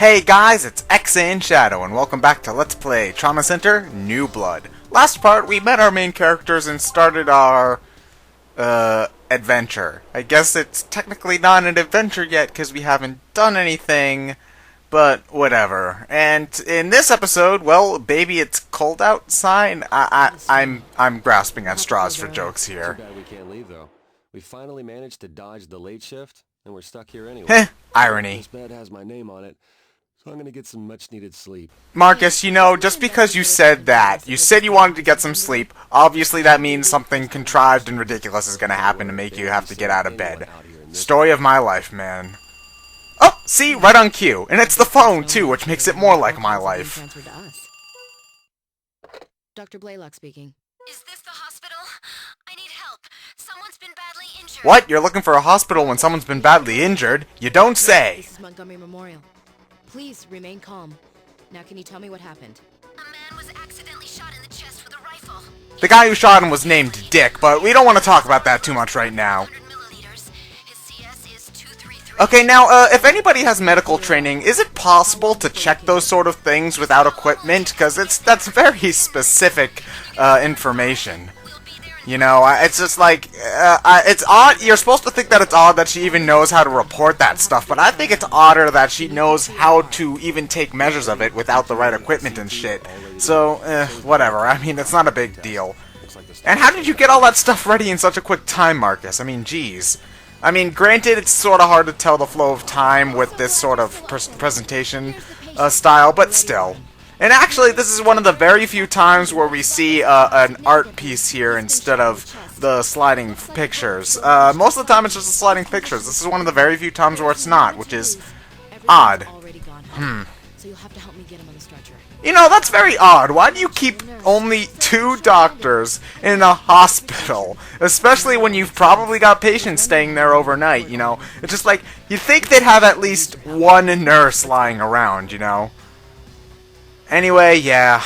Hey guys, it's ExandShadow, and welcome back to Let's Play Trauma Center New Blood. Last part, we met our main characters and started our, adventure. I guess it's technically not an adventure yet, because we haven't done anything, but whatever. And in this episode, well, baby, it's cold outside. I'm grasping at straws for jokes here. Too bad we can't leave, though. We finally managed to dodge the late shift, and we're stuck here anyway. Heh, irony. This bed has my name on it, so I'm gonna get some much-needed sleep. Marcus, you know, just because you said that, you said you wanted to get some sleep, obviously that means something contrived and ridiculous is gonna happen to make you have to get out of bed. Story of my life, man. Oh, see, right on cue. And it's the phone, too, which makes it more like my life. Dr. Blaylock speaking. Is this the hospital? I need help. Someone's been badly injured. What? You're looking for a hospital when someone's been badly injured? You don't say. This is Montgomery Memorial. Please remain calm. Now can you tell me what happened? A man was accidentally shot in the chest with a rifle. The guy who shot him was named Dick, but we don't want to talk about that too much right now. 100 milliliters. His CS is 233. Okay, now, if anybody has medical training, is it possible to check those sort of things without equipment? Because that's very specific information. You know, it's just like, it's odd. You're supposed to think that it's odd that she even knows how to report that stuff, but I think it's odder that she knows how to even take measures of it without the right equipment and shit. So, whatever. I mean, it's not a big deal. And how did you get all that stuff ready in such a quick time, Marcus? I mean, geez. I mean, granted, it's sort of hard to tell the flow of time with this sort of presentation style, but still. And actually, this is one of the very few times where we see an art piece here instead of the sliding pictures. Most of the time it's just the sliding pictures. This is one of the very few times where it's not, which is odd. So you'll have to help me get him on the stretcher. You know, that's very odd. Why do you keep only 2 doctors in a hospital? Especially when you've probably got patients staying there overnight, you know? It's just like, you'd think they'd have at least 1 nurse lying around, you know? Anyway, yeah,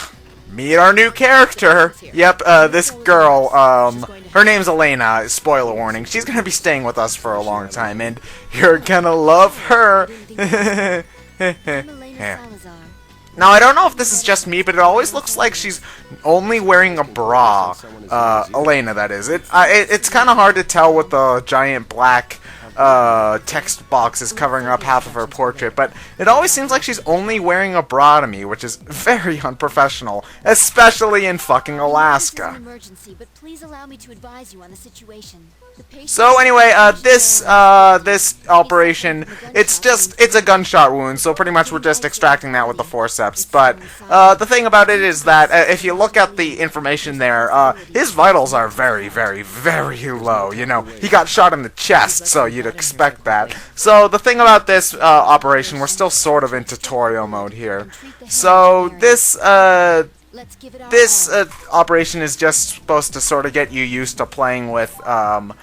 meet our new character. Yep, this girl, her name's Elena, spoiler warning. She's gonna be staying with us for a long time, and you're gonna love her. Yeah. Now, I don't know if this is just me, but it always looks like she's only wearing a bra. Elena, that is. It's kind of hard to tell with the giant black text box is covering up half of her portrait, but it always seems like she's only wearing a bra to me, which is very unprofessional, especially in fucking Alaska. So anyway, this operation, it's a gunshot wound, so pretty much we're just extracting that with the forceps, but the thing about it is that if you look at the information there, his vitals are very, very, very low, you know, he got shot in the chest, so you'd expect that. So the thing about this operation, we're still sort of in tutorial mode here. So this operation is just supposed to sort of get you used to playing with low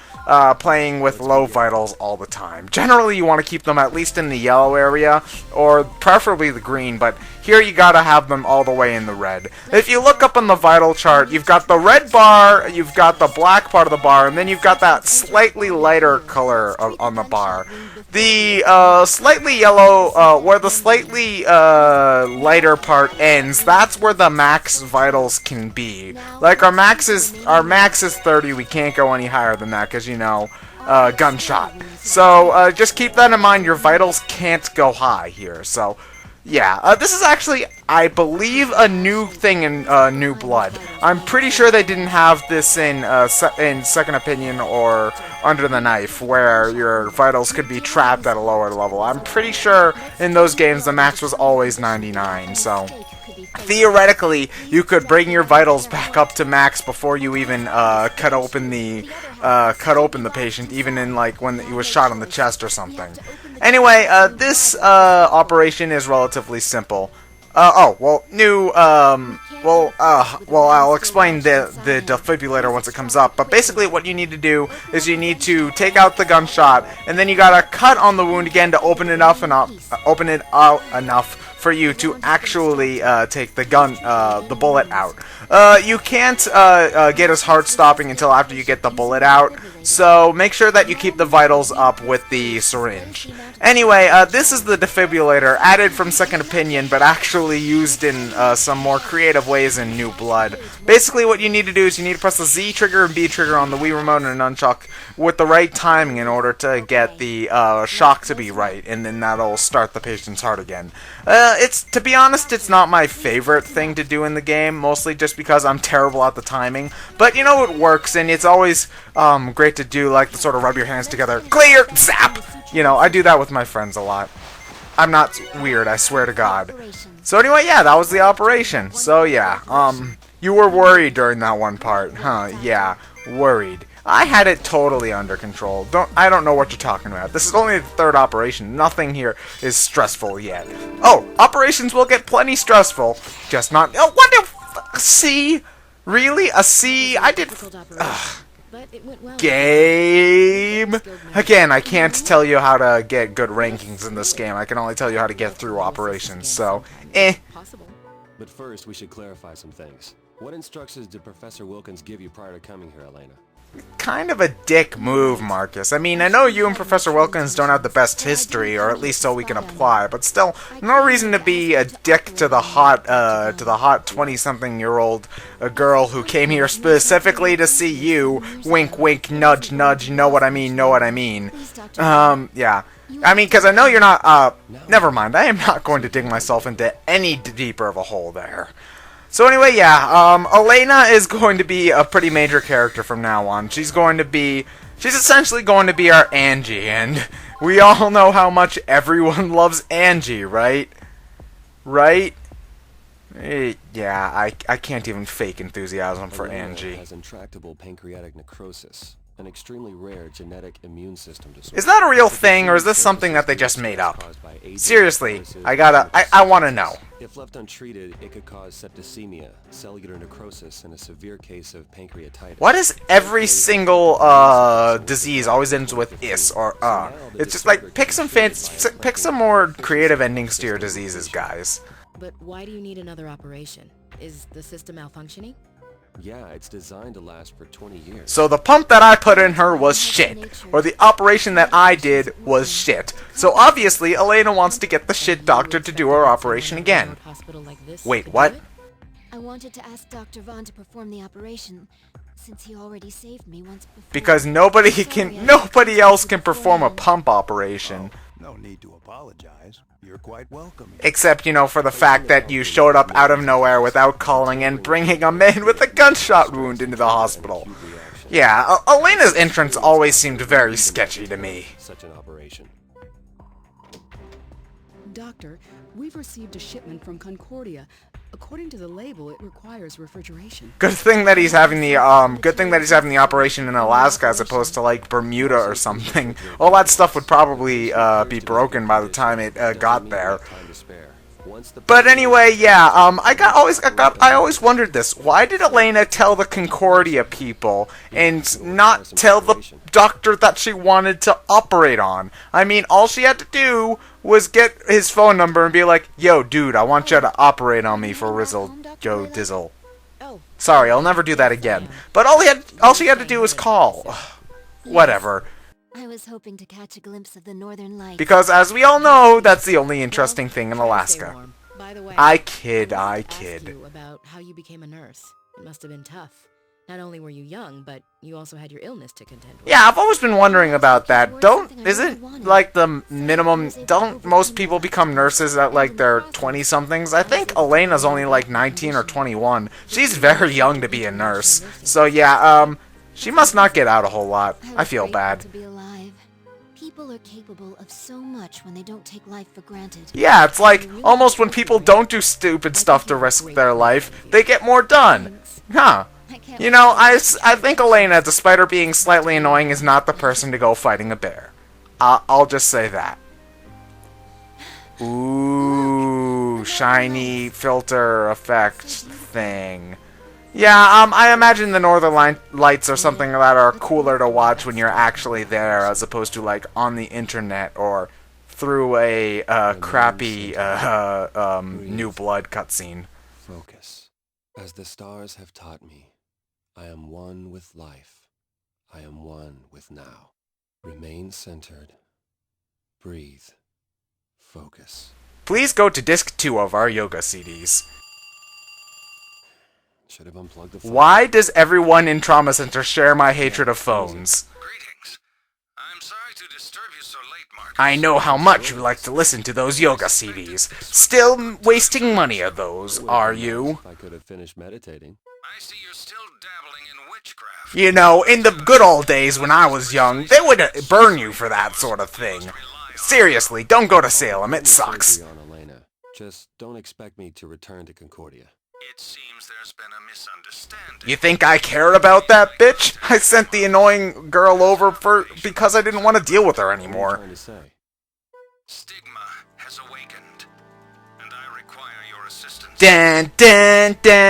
vitals all the time. Generally, you want to keep them at least in the yellow area, or preferably the green, but here you gotta have them all the way in the red. If you look up on the vital chart, you've got the red bar, you've got the black part of the bar, and then you've got that slightly lighter color on the bar. The slightly yellow, where the slightly lighter part ends, that's where the max vitals can be. Like our max is 30. We can't go any higher than that because, you know, gunshot. So just keep that in mind. Your vitals can't go high here. So yeah, this is actually, I believe, a new thing in New Blood. I'm pretty sure they didn't have this in Second Opinion or Under the Knife, where your vitals could be trapped at a lower level. I'm pretty sure in those games the max was always 99, so theoretically you could bring your vitals back up to max before you even cut open the patient, even in like when he was shot in the chest or something. Anyway, this operation is relatively simple. I'll explain the defibrillator once it comes up, but basically what you need to do is you need to take out the gunshot, and then you gotta cut on the wound again to open it out enough for you to actually take the bullet out. You can't get his heart stopping until after you get the bullet out, so make sure that you keep the vitals up with the syringe. Anyway, this is the defibrillator, added from Second Opinion, but actually used in some more creative ways in New Blood. Basically, what you need to do is you need to press the Z trigger and B trigger on the Wii Remote and nunchuck with the right timing in order to get the shock to be right, and then that'll start the patient's heart again. To be honest, it's not my favorite thing to do in the game, mostly just because I'm terrible at the timing. But you know, it works, and it's always great to do, like, the sort of rub your hands together, clear, zap! You know, I do that with my friends a lot. I'm not weird, I swear to God. So anyway, yeah, that was the operation. So yeah, you were worried during that one part, huh? Yeah, worried. I had it totally under control. I don't know what you're talking about. This is only the third operation. Nothing here is stressful yet. Oh, operations will get plenty stressful. Just not... Oh, what the... C? Really? A C? I did... Game? Again, I can't tell you how to get good rankings in this game. I can only tell you how to get through operations, so... But first, we should clarify some things. What instructions did Professor Wilkins give you prior to coming here, Elena? Kind of a dick move, Marcus. I mean, I know you and Professor Wilkins don't have the best history, or at least so we can apply, but still, no reason to be a dick to the hot 20-something-year-old girl who came here specifically to see you. Wink, wink, nudge, nudge, know what I mean, know what I mean. Yeah. I mean, because I know you're not, never mind, I am not going to dig myself into any deeper of a hole there. So anyway, yeah, Elena is going to be a pretty major character from now on. She's essentially going to be our Angie, and we all know how much everyone loves Angie, right? Right? Yeah, I can't even fake enthusiasm for Angie. Has intractable pancreatic necrosis, an extremely rare genetic immune system disorder. Is that a real thing, or is this something that they just made up? Seriously, I want to know. If left untreated, it could cause septicemia, cellular necrosis, and a severe case of pancreatitis. Why does every single disease always ends with is or It's just like pick some more creative endings to your diseases, guys. But why do you need another operation? Is the system malfunctioning? Yeah, it's designed to last for 20 years. So the pump that I put in her was shit, or the operation that I did was shit. So obviously, Elena wants to get the shit doctor to do her operation again. Wait, what? I wanted to ask Dr. Vaughn to perform the operation, since he already saved me once before. Because nobody else can perform a pump operation. No need to apologize. You're quite welcome. Except, you know, for the fact that you showed up out of nowhere without calling and bringing a man with a gunshot wound into the hospital. Yeah, Elena's entrance always seemed very sketchy to me. Such an operation. Doctor, we've received a shipment from Concordia. According to the label, it requires refrigeration. Good thing that he's having the operation in Alaska as opposed to like Bermuda or something. All that stuff would probably be broken by the time it got there. But anyway, yeah, I always wondered this. Why did Elena tell the Concordia people and not tell the doctor that she wanted to operate on? I mean, all she had to do was get his phone number and be like, yo, dude, I want you to operate on me for Rizzle, Joe Dizzle. Sorry, I'll never do that again. But all she had to do was call. Whatever. I was hoping to catch a glimpse of the northern lights. Because, as we all know, that's the only interesting thing in Alaska. By the way, I kid. ask you about how you became a nurse. It must have been tough. Not only were you young, but you also had your illness to contend with. Yeah, I've always been wondering about that. Isn't like the minimum, don't most people become nurses at like their 20-somethings? I think Elena's only like 19 or 21. She's very young to be a nurse. So yeah, she must not get out a whole lot. I feel bad. People are capable of so much when they don't take life for granted. Yeah, it's like almost when people don't do stupid stuff to risk their life, they get more done. Huh. You know, I think Elena, despite her being slightly annoying, is not the person to go fighting a bear. I'll just say that. Ooh, shiny filter effect thing. Yeah, I imagine the Northern Lights are something that are cooler to watch when you're actually there, as opposed to, like, on the internet or through a crappy New Blood cutscene. Focus. As the stars have taught me, I am one with life. I am one with now. Remain centered. Breathe. Focus. Please go to disc 2 of our yoga CDs. Should have unplugged the phone. Why does everyone in Trauma Center share my hatred of phones? Greetings. I'm sorry to disturb you so late, Markus. I know how much you like to listen to those yoga CDs. Still wasting money of those, are you? If I could have finished meditating. I see you're still dabbling in witchcraft. You know, in the good old days when I was young, they would burn you for that sort of thing. Seriously, don't go to Salem, it sucks. Surgery on Elena. Just don't expect me to return to Concordia. It seems there's been a misunderstanding. You think I care about that bitch? I sent the annoying girl over because I didn't want to deal with her What are you anymore. trying to say? Stigma has awakened, and I require your assistance. Dan, dan, dan.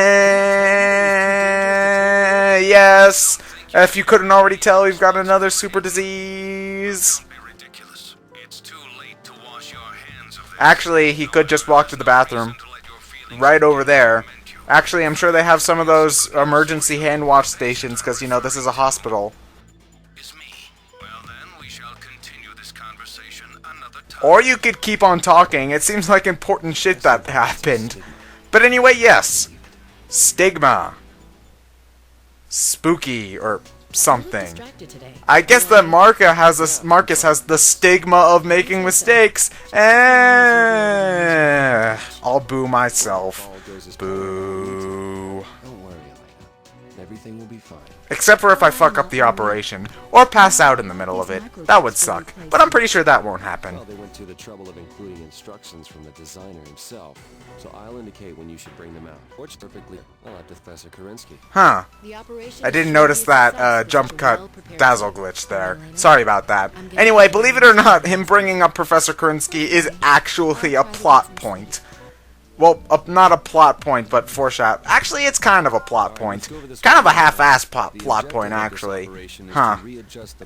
Yes. If you couldn't already tell, we've got another super disease. Don't be ridiculous. It's too late to wash your hands of this. Actually, he could just walk to the bathroom. To let your feelings Right over there. torment you. Actually, I'm sure they have some of those emergency hand wash stations, because, you know, this is a hospital. It's me. Well then, we shall continue this conversation another time. Or you could keep on talking. It seems like important shit that happened. But anyway, yes. Stigma. Spooky, or You look something. distracted today. I guess that Marcus has the stigma of making mistakes. I'll boo myself. All goes as Boo. Don't worry, Elena. Everything will be fine. Except for if I fuck up the operation. Or pass out in the middle of it. That would suck. But I'm pretty sure that won't happen. Well, they went to the trouble of including instructions from the designer himself, so I'll indicate when you should bring them out. Or it's perfectly. I'll have to Professor Kerensky. Huh. The operation I is didn't sure to notice be that success with jump such a cut well-prepared dazzle team. glitch there. Elena? Sorry about that. I'm getting Anyway, ready. believe it or not, him bringing up Professor Kerensky is actually a plot point. Well, not a plot point, but foreshadow. Actually, it's kind of a plot point. Kind of a half-assed plot point, actually. Huh.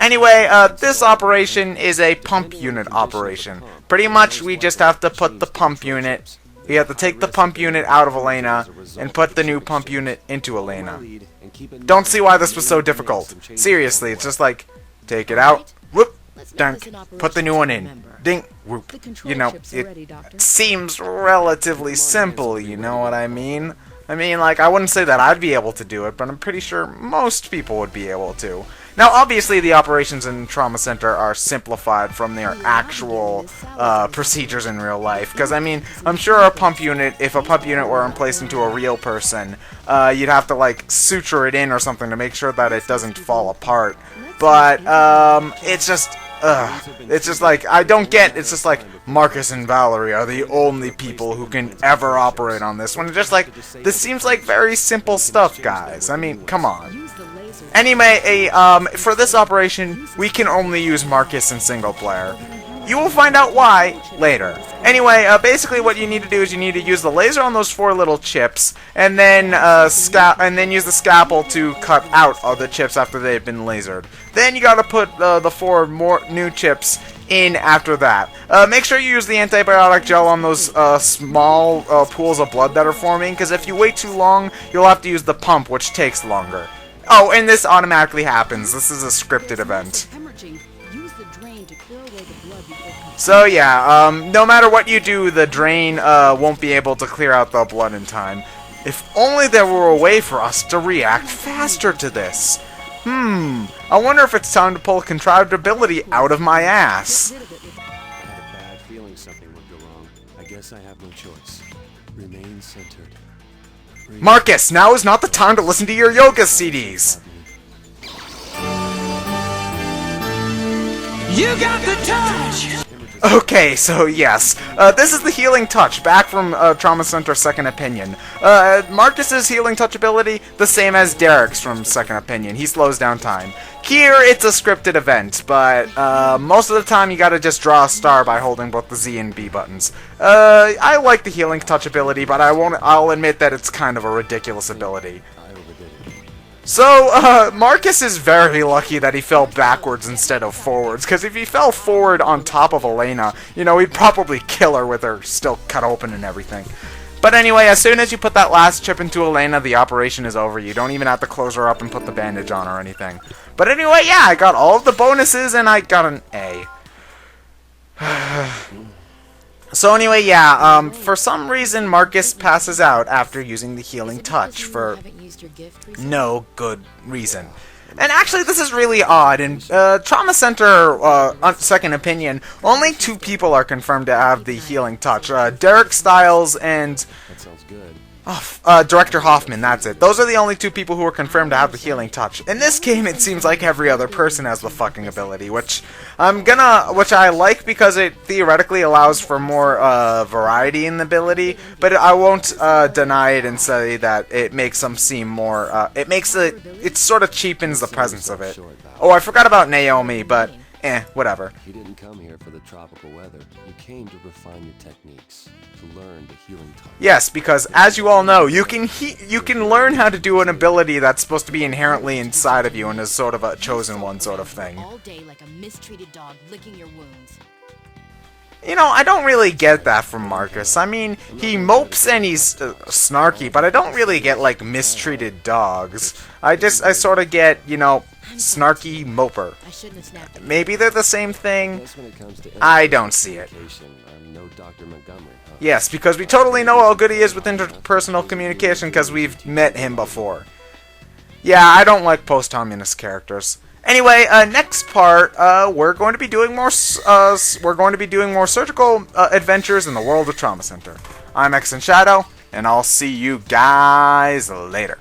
Anyway, this operation is a pump unit operation. Pretty much, we just have to put the pump unit. We have to take the pump unit out of Elena and put the new pump unit into Elena. Don't see why this was so difficult. Seriously, it's just like, take it out, whoop, Let's make dunk, this an put the new one in, operation to remember. ding, whoop. The control You know, chips are ready, it Doctor. seems relatively simple, you know what I mean? I mean, like, I wouldn't say that I'd be able to do it, but I'm pretty sure most people would be able to. Now, obviously, the operations in Trauma Center are simplified from their actual procedures in real life. Because, I mean, I'm sure if a pump unit were placed into a real person, you'd have to, like, suture it in or something to make sure that it doesn't fall apart. But, it's just like, I don't get, it's just like, Markus and Valerie are the only people who can ever operate on this one. It's just like, this seems like very simple stuff, guys. I mean, come on. Use the laser. Anyway, for this operation, we can only use Markus in single player. You will find out why later. Anyway, basically what you need to do is you need to use the laser on those 4 little chips, and then use the scalpel to cut out all the chips after they've been lasered. Then you gotta put the 4 more new chips in after that. Make sure you use the antibiotic gel on those small pools of blood that are forming, because if you wait too long, you'll have to use the pump, which takes longer. Oh, and this automatically happens. This is a scripted event. Hemorrhaging. Use the drain to clear away the blood before So yeah, no matter what you do, the drain won't be able to clear out the blood in time. If only there were a way for us to react faster to this. I wonder if it's time to pull contrived ability out of my ass. rid of it with I had a bad feeling something would go wrong. I guess I have no choice. Remain centered. Breathe. Markus, now is not the time to listen to your yoga CDs. Okay, so yes, this is the Healing Touch, back from Trauma Center Second Opinion. Marcus's Healing Touch ability, the same as Derek's from Second Opinion. He slows down time. Here, it's a scripted event, but most of the time you gotta just draw a star by holding both the Z and B buttons. I like the Healing Touch ability, but I'll admit that it's kind of a ridiculous ability. I overdid it. So, Markus is very lucky that he fell backwards instead of forwards, because if he fell forward on top of Elena, you know, he'd probably kill her with her still cut open and everything. But anyway, as soon as you put that last chip into Elena, the operation is over. You don't even have to close her up and put the bandage on or anything. But anyway, yeah, I got all of the bonuses and I got an A. So anyway, yeah, for some reason Markus passes out after using the healing touch for no good reason. And actually, this is really odd. In Trauma Center, Second Opinion, only 2 people are confirmed to have the healing touch. Derek Stiles and That sounds good. Director Hoffman, that's it. Those are the only 2 people who are confirmed to have the healing touch. In this game, it seems like every other person has the fucking ability, which I like because it theoretically allows for more variety in the ability, but I won't deny it and say that it makes them seem more, it sort of cheapens the presence of it. Oh, I forgot about Naomi, but whatever. You didn't come here for the tropical weather. You came to refine your techniques, to learn the healing touch. Yes, because as you all know, you can learn how to do an ability that's supposed to be inherently inside of you and is sort of a chosen one sort of thing. All day like a mistreated dog licking your wounds. You know, I don't really get that from Markus. I mean, he mopes and he's snarky, but I don't really get, like, mistreated dogs. I sort of get, you know, snarky moper. I shouldn't have snapped at you. Maybe they're the same thing. Guess when it comes to I don't see it. communication, I'm no Dr. Montgomery, huh? Yes, because we totally know how good he is with interpersonal communication because we've met him before. Yeah, I don't like post-communist characters. Anyway, next part, we're going to be doing more surgical adventures in the world of Trauma Center. I'm ExandShadow, and I'll see you guys later.